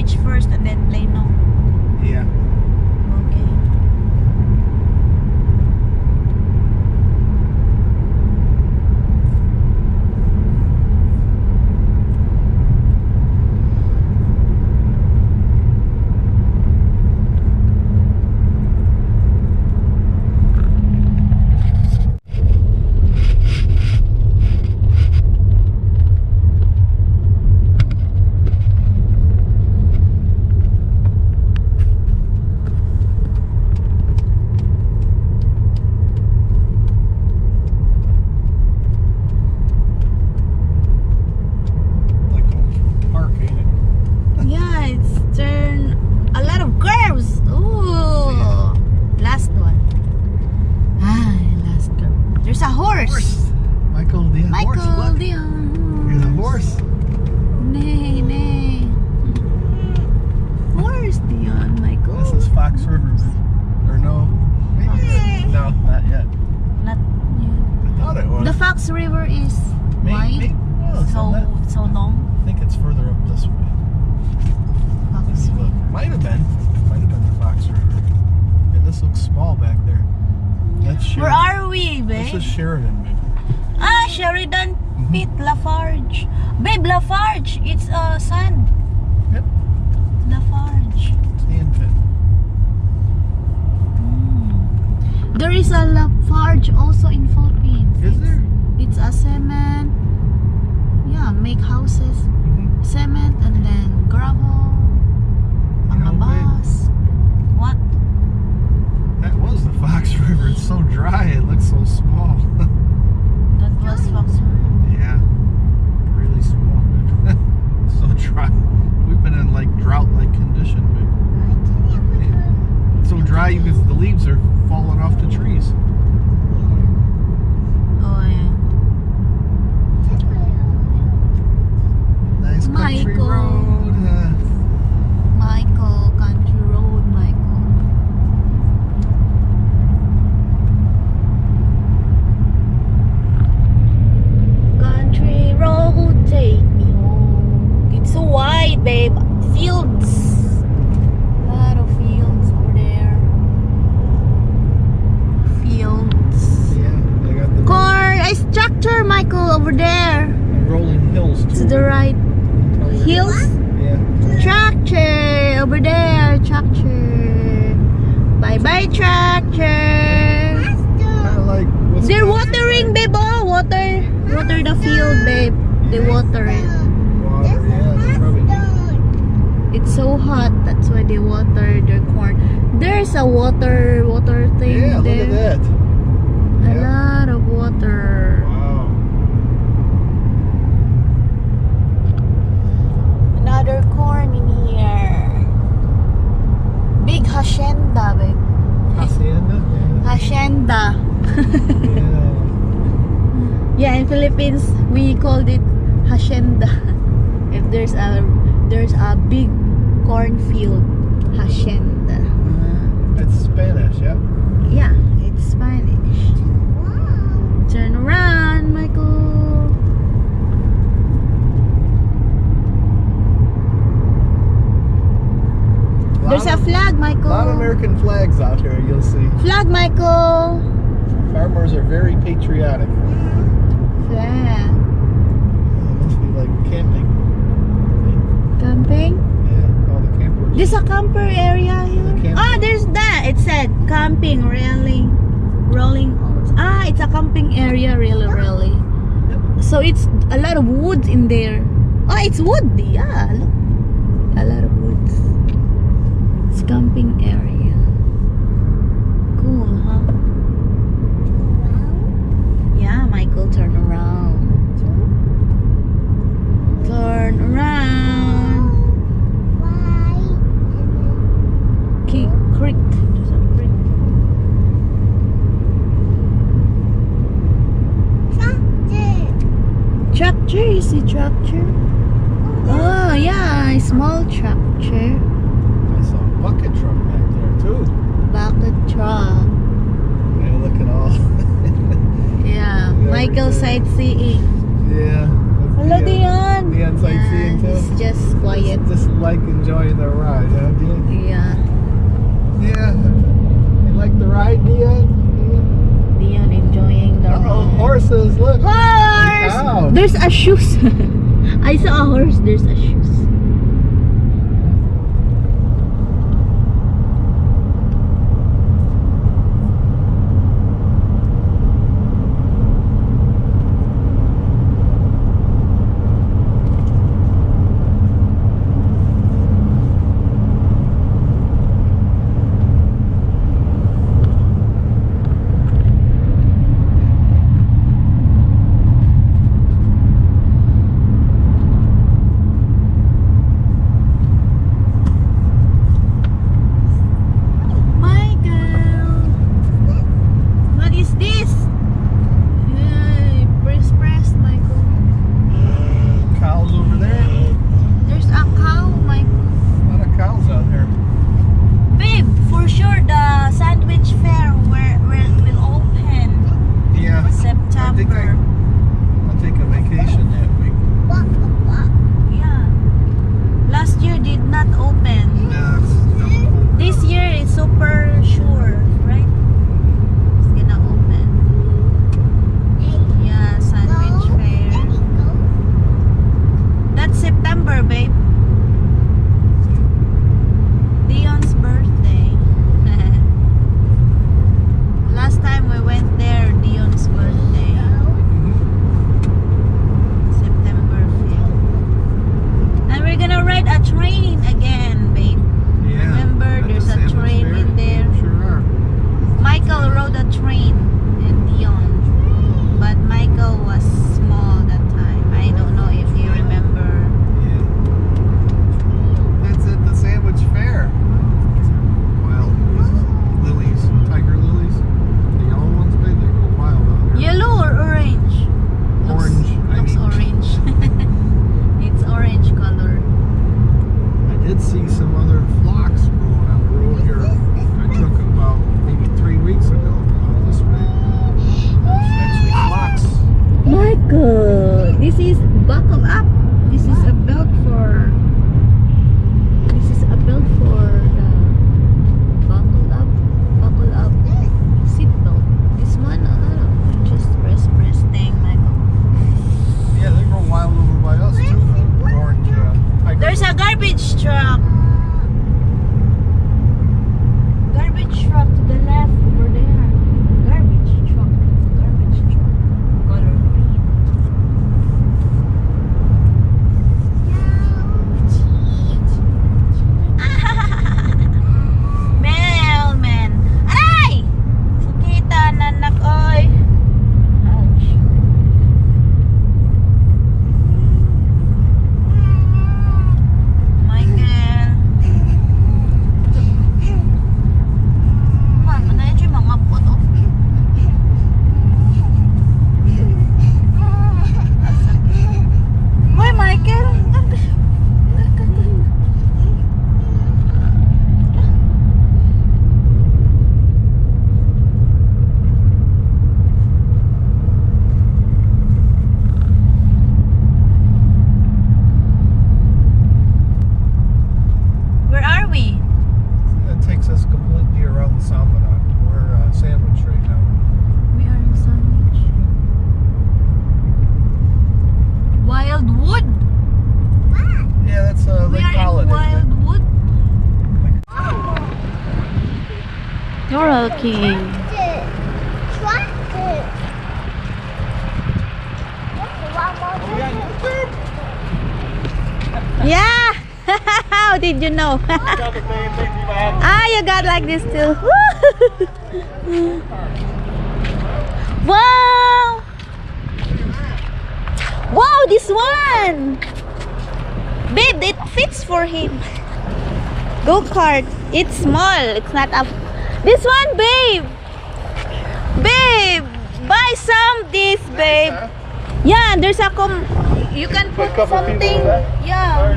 beach first and then Plano? Yeah. Okay. Like a park, ain't it? Yeah, it's turn a lot of curves. Ooh. Yeah. Last one. Ah, last curve. There's a horse. Michael, the horse. Michael, Look. the Here's a horse. Nay, nay. Horse, Dion, Michael. This is Fox River. Or no? Maybe. No, not yet. Not I thought it was. the Fox River is wide, Maybe. No, it's not that. so long. I think it's further up this way. Fox Look, River. might have been the Fox River. Yeah, this looks small back there. That's Sheridan. Where are we, This babe? is Sheridan, babe. Ah, Sheridan, Pit, Lafarge. Babe, Lafarge. It's sand. Yep. Lafarge. Sand pit. There is a Lafarge also in Philippines. Is there? It's a cement. Yeah, make houses. Cement and then gravel. You know, Mga bus. What? That was the Fox River. It's so dry. It looks so small. That was Fox River. Yeah. Really small, babe. So dry. We've been in like drought-like condition, babe. It's so dry because the leaves are falling off the trees. Oh, yeah. Nice country Michael. road. Michael, country road, Michael. Country road, take me home. It's so wide, babe. Fields. A lot of fields over there. Fields. Yeah, they got the Car, a structure, Michael, over there. rolling hills too. To the right. Hills? Yeah. Tractor over there, tractor. Bye bye, tractor. Kind of like. They're watering, babe. Oh, water the field, babe. They water it. Water, yeah, they probably. It's so hot, that's why they water their corn. There's a water thing Yeah, look there. at that. A Yeah. lot of water. Wow. Another corn in here. Big hacienda, babe. Hacienda? Hacienda. Yeah. Yeah, in Philippines we called it hacienda. If there's a big cornfield, hacienda. It's Spanish, yeah? Yeah, it's Spanish. Turn around, Michael. There's a flag, Michael. A lot of American flags out here, you'll see. Flag, Michael. Farmers are very patriotic. Flag. Must be like camping. Camping? Yeah, all the campers. There's a camper area here. Camper. Ah, there's that. It said camping, rolling oats. Ah, it's a camping area, really. Yep. So it's a lot of woods in there. Oh, it's wood. Yeah, look. A lot of woods. It's camping area. Cool, huh? Yeah, Michael, turn around. Turn around. Creek. There's a creek. Tractor, you see tractor? Oh yeah, a small tractor. I saw a bucket truck back there too. Bucket truck. Yeah, look at all. Yeah, Michael sightseeing. Yeah. Hello, Dion. Dion sightseeing too. It's just quiet. Just like enjoying the ride, huh, Dion? Yeah. Yeah. You like the ride, Dion? Dion enjoying the Oh, ride. horses! Look. Horse! Cows. There's a shoes. I saw a horse. There's a shoes. This is buckle up. This is a belt for. This is a belt for the buckle up seat belt. This one, just press thing, Michael. Yeah, they go wild over by us too. The orange. There's a garbage truck. Garbage truck to the left over there. Garbage truck. It's a garbage truck. Color green. Mailman. Aray! Sukita nanak oy. Ouch. Michael. Man, manay dyan mga puto. Hoy, Michael. Where are we? That takes us completely around Samara. We're sandwich right now. We are in Sandwich. Wildwood. Yeah, that's We Lake are in Holiday. Wildwood. Coral King. Yeah. How did you know? Ah, you got like this too. Wow. Wow, this one. Babe, it fits for him. Go-kart. It's small. It's not up. This one, babe. Babe, buy some this, babe. Yeah, there's a you can put a couple people something. in there? Yeah.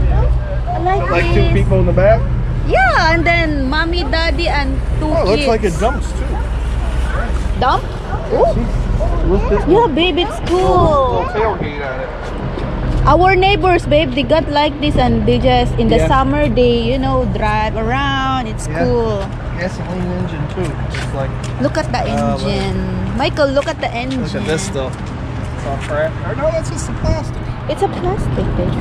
I like Like this. 2 people in the back? Yeah, and then mommy, daddy, and 2 Oh, it kids. looks like it dumps too. Dump? Ooh. Look this Yeah, babe, it's little cool. tailgate on it. Our neighbors, babe, they got like this, and they just in the Yeah. summer they, you know, drive around. It's Yeah. cool. Gasoline engine too. It's like, Look at the engine. Michael, look at the engine. look at this stuff. It's all crap. Or no, that's just the plastic. It's a plastic, babe.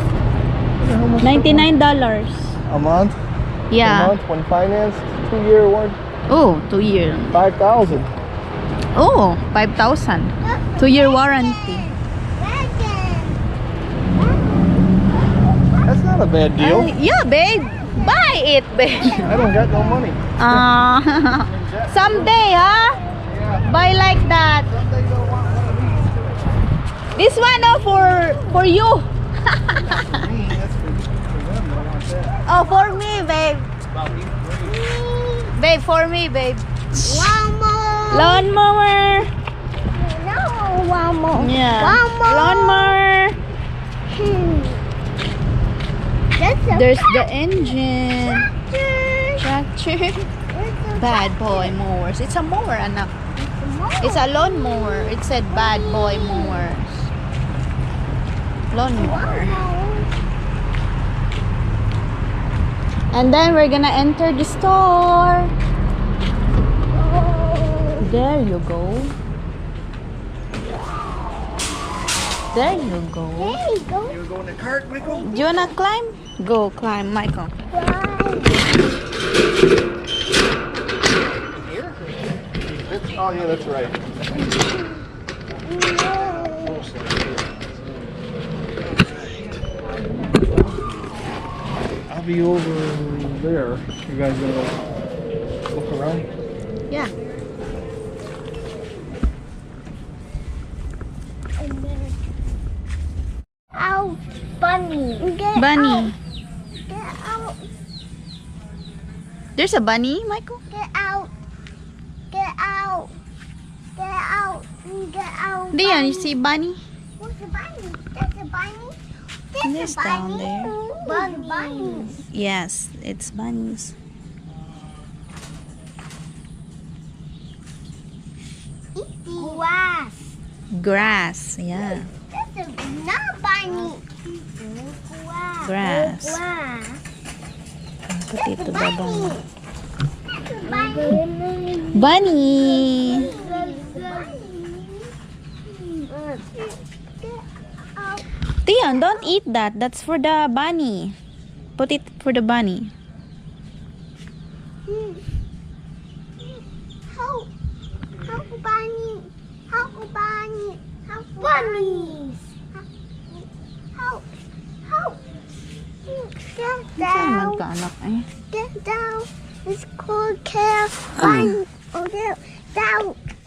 How much $99. a month? A Yeah. month when financed, 2-year one, Oh, 2 year. 5,000. Oh, 5,000. 2-year warranty. That's not a bad deal. Yeah, babe. Buy it, babe. I don't got no money. Someday, huh? Yeah. Buy like that. Someday they'll want one of these. This one, oh, for you. Me, that's for them. They want that. Oh, for me, babe. About me. Babe, for me, babe. Lawnmower. Lawnmower. No, lawnmower. Yeah. Lawnmower. Lawnmower. That's a There's the engine. tractor. Tractor. Bad boy mowers. It's a mower, anak. It's a lawn mower. It said bad boy mowers. Lawn mower. And then we're gonna enter the store. There you go. There you go. There you go. You go in the cart, Michael? Do you wanna climb? Go climb, Michael. Here? Oh, yeah, that's right. I'll be over there. You guys gonna look around? Yeah. Out, bunny. Get Bunny. Out. Get out. There's a bunny, Michael? Get out. Get out. Get out. Get out. Diyan, you see bunny? What's a bunny? That's a bunny. It's down there. Bunnies. Yes, it's bunnies. Grass. Grass, yeah. That's a not bunny. Grass. Grass. Put it to the bunny. That's a bunny. Bunny! Tian, don't eat that. That's for the bunny. Put it for the bunny. Help! Help bunny! Help bunny! Help bunnies! Help! Help! Get Saan down! magkaanak eh? Get down! It's called care bunny! Oh, there! Down!